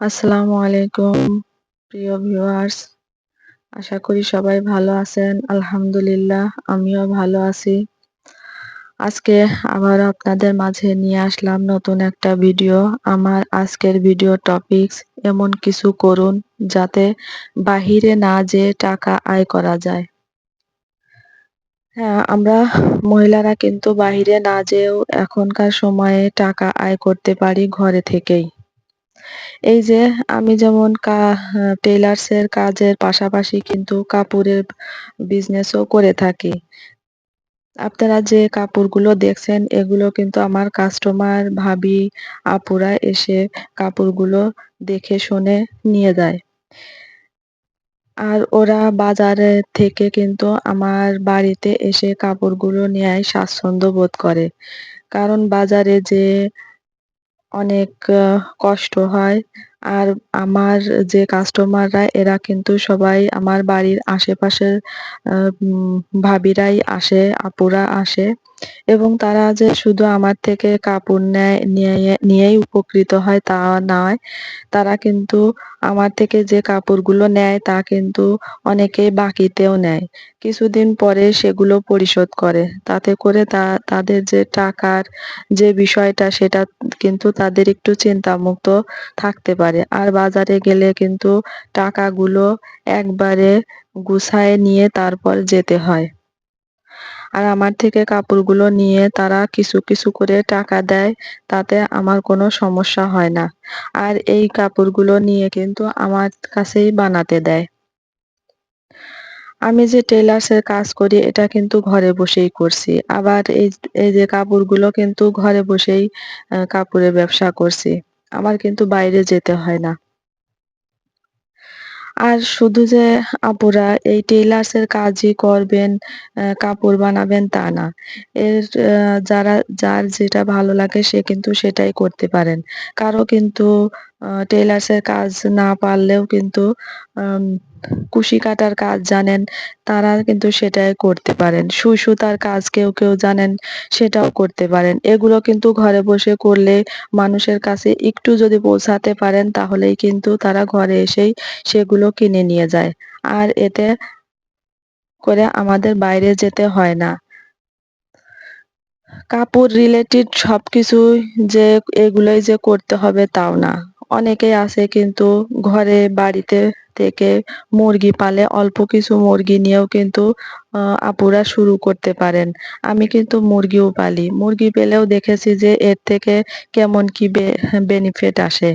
আসসালামু আলাইকুম প্রিয় ভিউয়ার্স। আশা করি সবাই ভালো আছেন। আলহামদুলিল্লাহ আমিও ভালো আছি। আজকে আবারও আপনাদের মাঝে নিয়ে আসলাম নতুন একটা ভিডিও। আমার আজকের ভিডিও টপিকস এমন কিছু করুন যাতে বাহিরে না যেয়ে টাকা আয় করা যায়। হ্যাঁ, আমরা মহিলারা কিন্তু বাহিরে না যেয়েও এখনকার সময়ে টাকা আয় করতে পারি ঘরে থেকেই। এই যে আমি যেমন টেইলার্স এর কাজের পাশাপাশি কিন্তু কাপড়ের বিজনেসও করে থাকি। আপনারা যে কাপড়গুলো দেখছেন এগুলো কিন্তু আমার কাস্টমার ভাবি, আপুরা এসে কাপড়গুলো দেখে শুনে নিয়ে যায়। আর ওরা বাজারে থেকে কিন্তু আমার বাড়িতে এসে কাপড়গুলো নেয়ায় স্বাচ্ছন্দ্য বোধ করে। কারণ বাজারে যেয়ে অনেক কষ্ট হয়। আর আমার যে কাস্টমাররা এরা কিন্তু সবাই আমার বাড়ির আশেপাশের আ উম ভাবিরাই আসে, আপুরা আসে এবং তারা যে শুধু আমার থেকে কাপড় নিয়েই উপকৃত হয় তা নয়। তারা কিন্তু আমার থেকে যে কাপড়গুলো নেয় তা কিন্তু অনেকেই বাকিতেও নেয়। কিছুদিন পরে সেগুলো পরিশোধ করে। তাতে করে তাদের যে টাকার যে বিষয়টা সেটা কিন্তু তাদের একটু চিন্তামুক্ত থাকতে পারে। আর বাজারে গেলে কিন্তু টাকাগুলো একবারে গুছায়ে নিয়ে তারপর যেতে হয়। আর আমার থেকে কাপড়গুলো নিয়ে তারা কিছু, কিছু করে টাকা দেয়। তাতে আমার কোনো সমস্যা হয় না। আর এই কাপড়গুলো নিয়ে কিন্তু আমার কাছেই বানাতে দেয়। আমি যে টেইলার্স এর কাজ করি এটা কিন্তু ঘরে বসেই করছি। আবার এই যে কাপড়গুলো কিন্তু ঘরে বসেই কাপড়ের ব্যবসা করছি। আমার কিন্তু বাইরে যেতে হয় না। আর শুধু যে আপুরা এই টেইলার্স এর কাজই করবেন, কাপড় বানাবেন তা না। এর যার যেটা ভালো লাগে সে কিন্তু সেটাই করতে পারেন। কারো কিন্তু টেইলার্স এর কাজ না পারলেও কিন্তু আম কুশি কাটার কাজ জানেন, তারা কিন্তু সেটাই করতে পারেন। সুই সুতার কাজ কেউ জানেন, সেটাও করতে পারেন। এগুলো কিন্তু ঘরে বসে করলে মানুষের কাছে একটু যদি পৌঁছাতে পারেন তাহলেই কিন্তু তারা ঘরে এসেই সেগুলো কিনে নিয়ে যায়। আর এতে করে আমাদের বাইরে যেতে হয় না। কাপড় রিলেটেড সবকিছুই যে এগুলোই যে করতে হবে তাও না। অনেকেই আছে কিন্তু ঘরে বাড়িতে থেকে মুরগি পালে, অল্প কিছু মুরগি নিয়েও কিন্তু আপুরা শুরু করতে পারেন। আমি কিন্তু মুরগিও পালি। মুরগি পেলেও দেখেছি যে এর থেকে কেমন কি বেনিফিট আসে।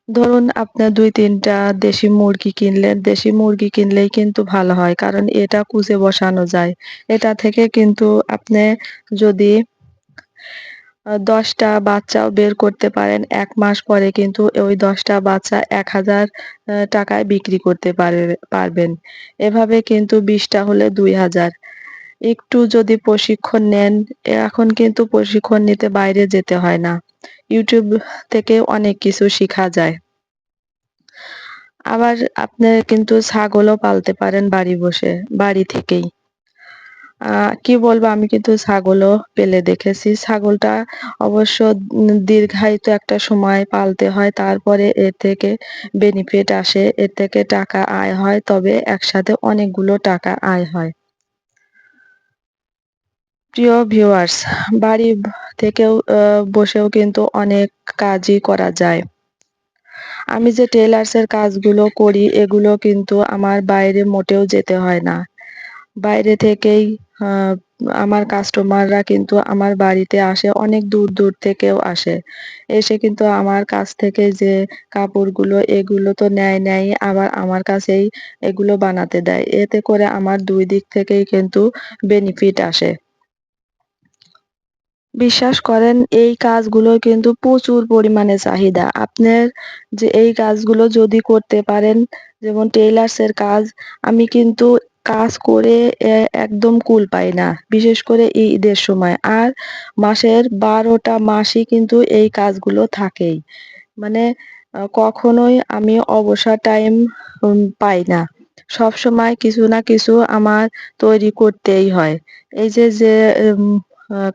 ধরুন আপনার ২-৩ টা দেশি মুরগি কিনলেন। দেশি মুরগি কিনলেই কিন্তু ভালো হয়। কারণ এটা কুঁজে বসানো যায়। এটা থেকে কিন্তু আপনি যদি ১০ টা বাচ্চাও বের করতে পারেন, ১ মাস পরে কিন্তু ওই ১০ টা বাচ্চা ১,০০০ টাকায় বিক্রি করতে পারবেন। এভাবে কিন্তু ২০ টা হলে ২,০০০। একটু যদি প্রশিক্ষণ নেন, এখন কিন্তু প্রশিক্ষণ নিতে বাইরে যেতে হয় না। YouTube থেকে অনেক কিছু শিখা যায়। আবার আপনি কিন্তু ছাগলও পালতে পারেন বাড়ি বসে, বাড়ি থেকেই। আ কি বলবো আমি কিন্তু ছাগলও পেলে দেখেছি। ছাগলটা অবশ্য দীর্ঘায়িত একটা সময় পালতে হয়। তারপরে এর থেকে বেনিফিট আসে, এর থেকে টাকা আয় হয়। তবে একসাথে অনেকগুলো টাকা আয় হয়। প্রিয় ভিউয়ার্স, বাড়ি থেকেও বসেও কিন্তু অনেক কাজই করা যায়। আমি যে টেইলার্স এর কাজগুলো করি এগুলো কিন্তু আমার বাইরে মোটেও যেতে হয় না। বাইরে থেকেই আ আমার কাস্টমাররা কিন্তু আমার বাড়িতে আসে, অনেক দূর থেকেও আসে। এসে কিন্তু আমার কাছ থেকে যে কাপড়গুলো এগুলো তো নেয়ই, আবার আমার কাছেই এগুলো বানাতে দেয়। এতে করে আমার ২ দিক থেকেই কিন্তু বেনিফিট আসে। বিশ্বাস করেন এই কাজগুলোর কিন্তু প্রচুর পরিমাণে চাহিদা। আপনার যে এই কাজগুলো যদি করতে পারেন, যেমন টেইলার্স এর কাজ, আমি কিন্তু কাজ করে একদম কুল পাই না। বিশেষ করে এই ঈদের সময়। আর মাসের ১২ টা মাসই কিন্তু এই কাজগুলো থাকেই। মানে কখনোই আমি অবসর টাইম পাই না। সবসময় কিছু না কিছু আমার তৈরি করতেই হয়। এই যে উম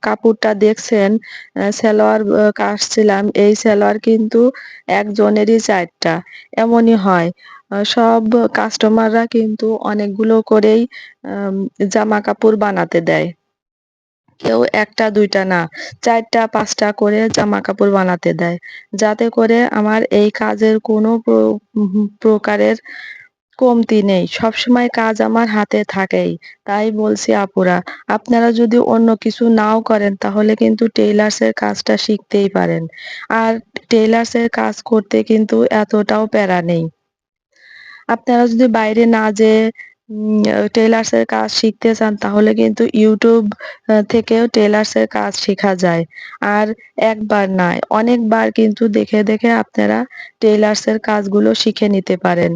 কাপড়টা দেখছেন সালোয়ার কাটছিলাম, এই সালোয়ার কিন্তু একজনেরই ৪ টা। এমনই হয়। সব কাস্টমাররা কিন্তু অনেকগুলো করেই আম জামাকাপড় বানাতে দেয়। কেউ ১ টা ২ টা না, ৪ টা ৫ টা করে জামাকাপড় বানাতে দেয়। যাতে করে আমার এই কাজের কোনো প্রকারের কমতি নেই। সবসময় কাজ আমার হাতে থাকেই। তাই বলছি আপুরা, আপনারা যদি অন্য কিছু নাও করেন তাহলে কিন্তু টেইলার্স এর কাজটা শিখতেই পারেন। আর টেইলার্স এর কাজ করতে কিন্তু এতটাও প্যারা নেই। আপনারা যদি বাইরে না যেয়ে টেইলার্স এর কাজ শিখতে চান তাহলে কিন্তু YouTube থেকেও টেইলার্স এর কাজ শেখা যায়। আর একবার নয়, অনেকবার কিন্তু দেখে, দেখে আপনারা টেইলার্স এর কাজগুলো শিখে নিতে পারেন।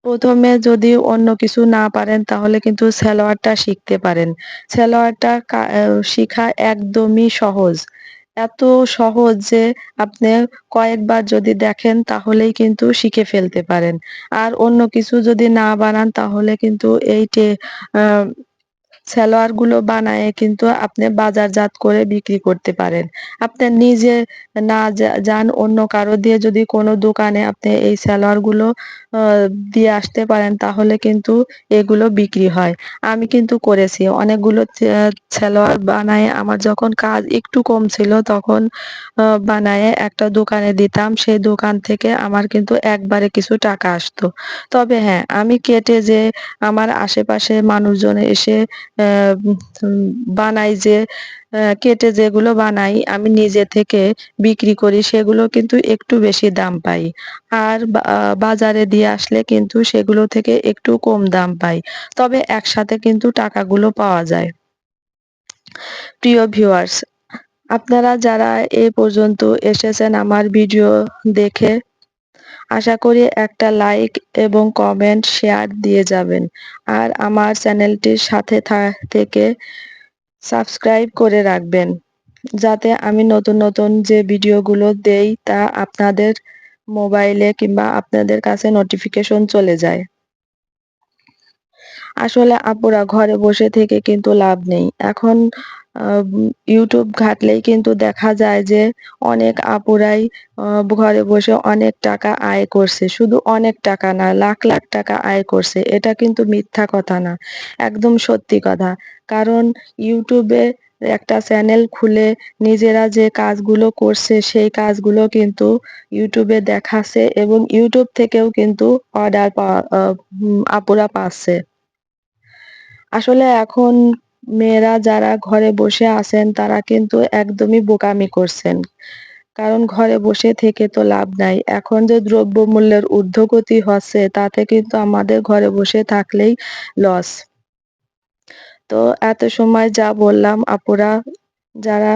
১ম এ যদি অন্য কিছু না পারেন তাহলে কিন্তু সালোয়ারটা শিখতে পারেন। সালোয়ারটা শিখা একদমই সহজ। এত সহজ যে আপনি কয়েকবার যদি দেখেন তাহলেই কিন্তু শিখে ফেলতে পারেন। আর অন্য কিছু যদি না বানান তাহলে কিন্তু এই আ সালোয়ারগুলো বানায়ে কিন্তু আপনি বাজারজাত করে বিক্রি করতে পারেন। আপনি নিজে না যান অন্য কারো দিয়ে যদি কোনো দোকানে আপনি এই সালোয়ারগুলো আ দিয়ে আসতে পারেন তাহলে কিন্তু এগুলো বিক্রি হয়। আমি কিন্তু করেছি। অনেকগুলো সালোয়ার বানায়ে আমার যখন কাজ একটু কম ছিল তখন বানায়ে একটা দোকানে দিতাম। সেই দোকান থেকে আমার কিন্তু একবারে কিছু টাকা আসতো। তবে হ্যাঁ, আমি কেটে যে আমার আশেপাশে মানুষজন এসে অ্যা উম বানাই যে কেটে যেগুলো বানাই আমি নিজে থেকে বিক্রি করি সেগুলো কিন্তু একটু বেশি দাম পাই। আর বাজারে দিয়ে আসলে কিন্তু সেগুলো থেকে একটু কম দাম পাই। তবে একসাথে কিন্তু টাকাগুলো পাওয়া যায়। প্রিয় ভিউয়ার্স, আপনারা যারা এ পর্যন্ত এসেছেন আমার ভিডিও দেখে, আশা করি একটা লাইক এবং কমেন্ট, শেয়ার দিয়ে যাবেন। আর আমার চ্যানেলটির সাথে থেকে সাবস্ক্রাইব করে রাখবেন। যাতে আমি নতুন, নতুন যে ভিডিওগুলো দেই তা আপনাদের মোবাইলে কিংবা আপনাদের কাছে নোটিফিকেশন চলে যায়। আসলে আপুরা ঘরে বসে থেকে কিন্তু লাভ নেই। এখন YouTube ঘাঁটলেই কিন্তু দেখা যায় যে অনেক আপুরাই ঘরে বসে অনেক টাকা আয় করছে। শুধু অনেক টাকা না, লাখ, লাখ টাকা আয় করছে। এটা কিন্তু মিথ্যা কথা না। একদম সত্যি কথা। কারণ YouTube এ একটা চ্যানেল খুলে নিজেরা যে কাজগুলো করছে সেই কাজগুলো কিন্তু YouTube এ দেখাচ্ছে এবং YouTube থেকেও কিন্তু অর্ডার পাওয়া আপুরা পাচ্ছে। আসলে এখন মেয়েরা যারা ঘরে বসে আছেন তারা কিন্তু একদমই বোকামি করছেন। কারণ ঘরে বসে থেকে তো লাভ নাই। এখন যে দ্রব্যমূল্যের ঊর্ধ্বগতি হচ্ছে তাতে কিন্তু আমাদের ঘরে বসে থাকলেই লস। তো এত সময় যা বললাম আপুরা যারা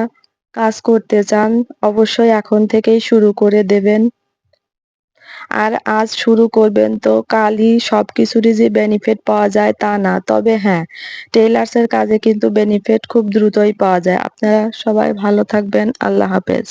কাজ করতে চান অবশ্যই এখন থেকেই শুরু করে দেবেন। আর আজ শুরু করবেন তো কালই সবকিছুরই যে বেনিফিট পাওয়া যায় তা না। তবে হ্যাঁ, টেইলার্স এর কাজে কিন্তু বেনিফিট খুব দ্রুতই পাওয়া যায়। আপনারা সবাই ভালো থাকবেন। আল্লাহ হাফেজ।